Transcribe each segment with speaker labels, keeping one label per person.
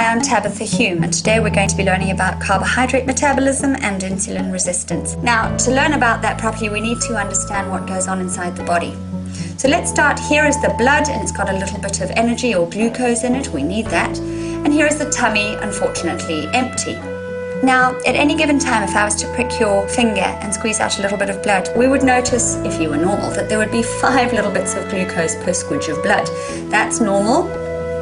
Speaker 1: I'm Tabitha Hume, and today we're going to be learning about carbohydrate metabolism and insulin resistance. Now, to learn about that properly, we need to understand what goes on inside the body. So let's start. Here is the blood, and it's got a little bit of energy or glucose in it. We need that. And here is the tummy, unfortunately, empty. Now, at any given time, if I was to prick your finger and squeeze out a little bit of blood, we would notice, if you were normal, that there would be 5 little bits of glucose per squidge of blood. That's normal.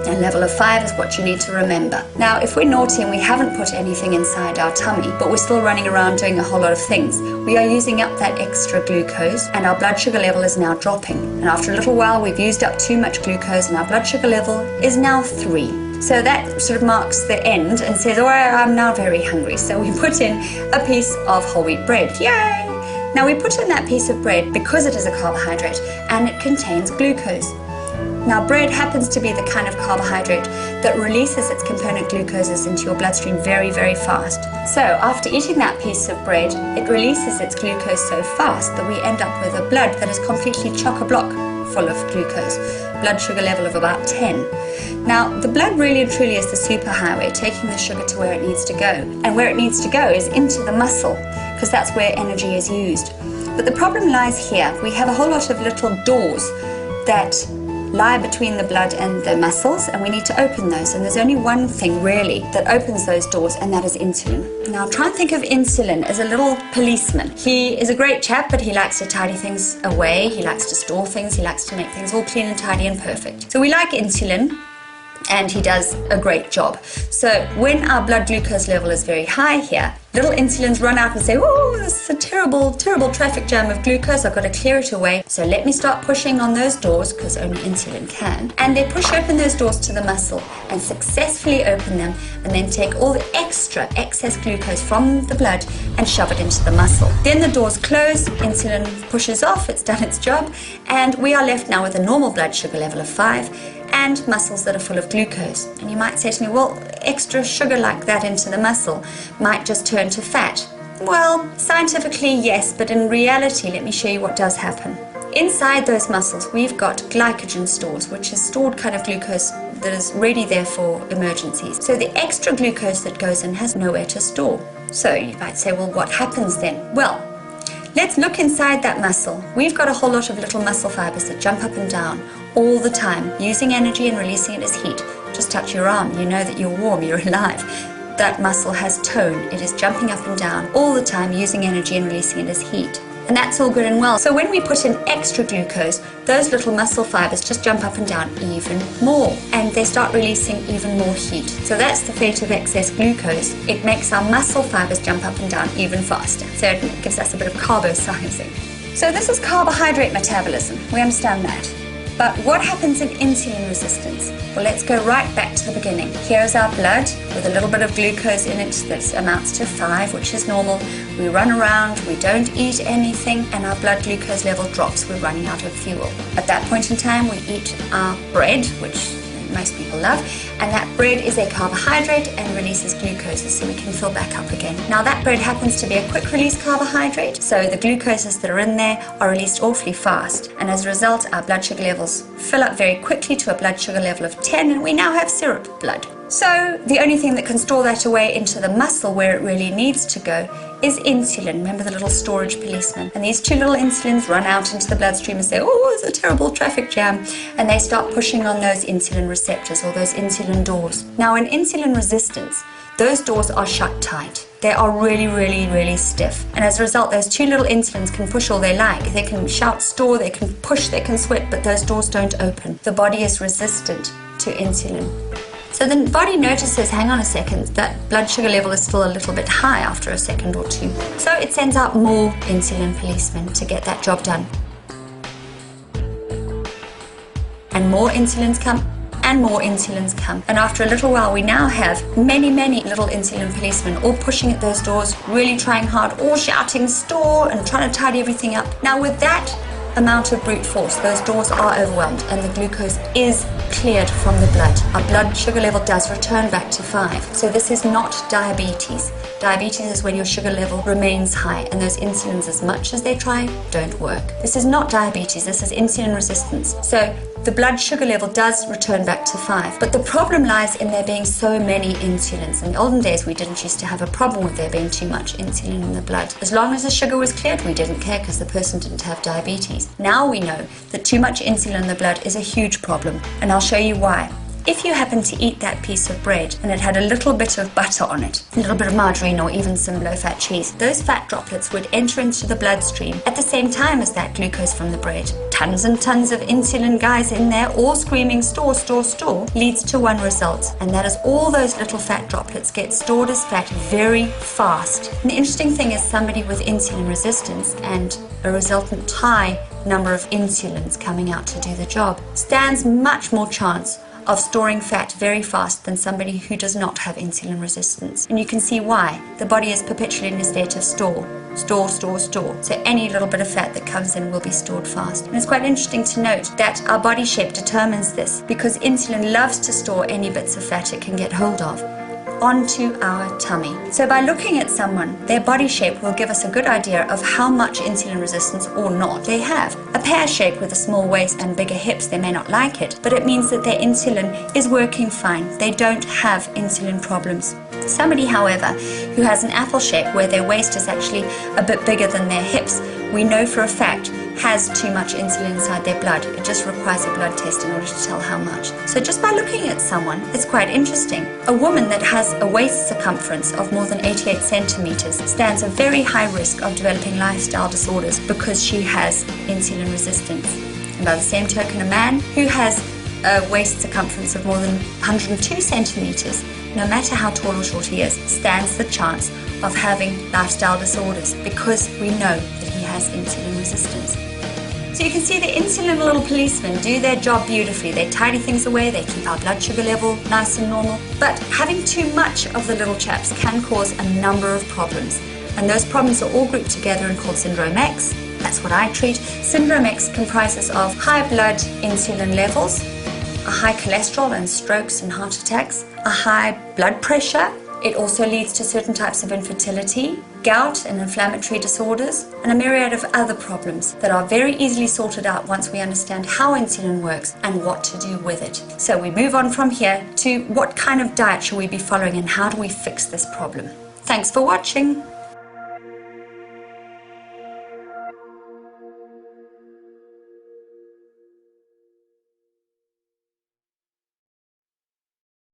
Speaker 1: A level of 5 is what you need to remember. Now, if we're naughty and we haven't put anything inside our tummy, but we're still running around doing a whole lot of things, we are using up that extra glucose and our blood sugar level is now dropping. And after a little while, we've used up too much glucose and our blood sugar level is now 3. So that sort of marks the end and says, oh, I'm now very hungry. So we put in a piece of whole wheat bread. Yay! Now we put in that piece of bread because it is a carbohydrate and it contains glucose. Now, bread happens to be the kind of carbohydrate that releases its component glucoses into your bloodstream very, very fast. So after eating that piece of bread, it releases its glucose so fast that we end up with a blood that is completely chock-a-block full of glucose, blood sugar level of about 10. Now, the blood really and truly is the superhighway, taking the sugar to where it needs to go. And where it needs to go is into the muscle, because that's where energy is used. But the problem lies here. We have a whole lot of little doors that lie between the blood and the muscles, and we need to open those, and there's only one thing really that opens those doors, and that is insulin. Now try and think of insulin as a little policeman. He is a great chap, but he likes to tidy things away, he likes to store things, he likes to make things all clean and tidy and perfect. So we like insulin, and he does a great job. So when our blood glucose level is very high here, little insulins run out and say, oh, this is a terrible, terrible traffic jam of glucose, I've got to clear it away. So let me start pushing on those doors, because only insulin can. And they push open those doors to the muscle and successfully open them, and then take all the excess glucose from the blood and shove it into the muscle. Then the doors close, insulin pushes off, it's done its job, and we are left now with a normal blood sugar level of 5 and muscles that are full of glucose. And you might say to me, well, extra sugar like that into the muscle might just turn to fat. Well, scientifically, yes, but in reality, let me show you what does happen. Inside those muscles, we've got glycogen stores, which is stored kind of glucose that is ready there for emergencies. So the extra glucose that goes in has nowhere to store. So you might say, well, what happens then? Well, let's look inside that muscle. We've got a whole lot of little muscle fibers that jump up and down all the time, using energy and releasing it as heat. Just touch your arm, you know that you're warm, you're alive. That muscle has tone. It is jumping up and down all the time, using energy and releasing it as heat. And that's all good and well. So when we put in extra glucose, those little muscle fibers just jump up and down even more, and they start releasing even more heat. So that's the fate of excess glucose. It makes our muscle fibers jump up and down even faster. So it gives us a bit of carbo-sizing. So this is carbohydrate metabolism. We understand that. But what happens in insulin resistance? Well, let's go right back to the beginning. Here is our blood with a little bit of glucose in it that amounts to 5, which is normal. We run around, we don't eat anything, and our blood glucose level drops. We're running out of fuel. At that point in time, we eat our bread, which most people love, and that bread is a carbohydrate and releases glucoses, so we can fill back up again. Now that bread happens to be a quick release carbohydrate, so the glucoses that are in there are released awfully fast, and as a result our blood sugar levels fill up very quickly to a blood sugar level of 10, and we now have syrup blood. So the only thing that can store that away into the muscle where it really needs to go is insulin. Remember the little storage policeman? And these 2 little insulins run out into the bloodstream and say, oh, it's a terrible traffic jam. And they start pushing on those insulin receptors or those insulin doors. Now in insulin resistance, those doors are shut tight. They are really, really, really stiff. And as a result, those 2 little insulins can push all they like. They can shout store, they can push, they can sweat, but those doors don't open. The body is resistant to insulin. So the body notices, hang on a second, that blood sugar level is still a little bit high after a second or 2. So it sends out more insulin policemen to get that job done. And more insulins come, and more insulins come. And after a little while, we now have many, many little insulin policemen all pushing at those doors, really trying hard, all shouting store and trying to tidy everything up. Now with that amount of brute force, those doors are overwhelmed and the glucose is cleared from the blood. Our blood sugar level does return back to 5. So this is not diabetes. Diabetes is when your sugar level remains high and those insulins, as much as they try, don't work. This is not diabetes, this is insulin resistance. So the blood sugar level does return back to 5. But the problem lies in there being so many insulins. In the olden days, we didn't used to have a problem with there being too much insulin in the blood. As long as the sugar was cleared, we didn't care because the person didn't have diabetes. Now we know that too much insulin in the blood is a huge problem, and I'll show you why. If you happen to eat that piece of bread and it had a little bit of butter on it, a little bit of margarine or even some low-fat cheese, those fat droplets would enter into the bloodstream at the same time as that glucose from the bread. Tons and tons of insulin guys in there, all screaming store, store, store, leads to one result, and that is all those little fat droplets get stored as fat very fast. And the interesting thing is somebody with insulin resistance and a resultant high number of insulins coming out to do the job stands much more chance of storing fat very fast than somebody who does not have insulin resistance. And you can see why. The body is perpetually in a state of store. Store, store, store. So any little bit of fat that comes in will be stored fast. And it's quite interesting to note that our body shape determines this, because insulin loves to store any bits of fat it can get hold of onto our tummy. So by looking at someone, their body shape will give us a good idea of how much insulin resistance or not they have. A pear shape with a small waist and bigger hips, they may not like it, but it means that their insulin is working fine. They don't have insulin problems. Somebody, however, who has an apple shape where their waist is actually a bit bigger than their hips, we know for a fact has too much insulin inside their blood. It just requires a blood test in order to tell how much. So just by looking at someone, it's quite interesting. A woman that has a waist circumference of more than 88 centimeters stands a very high risk of developing lifestyle disorders because she has insulin resistance. And by the same token, a man who has a waist circumference of more than 102 centimeters, no matter how tall or short he is, stands the chance of having lifestyle disorders because we know that he has insulin resistance. So you can see the insulin little policemen do their job beautifully. They tidy things away, they keep our blood sugar level nice and normal. But having too much of the little chaps can cause a number of problems. And those problems are all grouped together and called Syndrome X. That's what I treat. Syndrome X comprises of high blood insulin levels, a high cholesterol and strokes and heart attacks, a high blood pressure. It also leads to certain types of infertility, gout and inflammatory disorders, and a myriad of other problems that are very easily sorted out once we understand how insulin works and what to do with it. So we move on from here to what kind of diet should we be following and how do we fix this problem. Thanks for watching.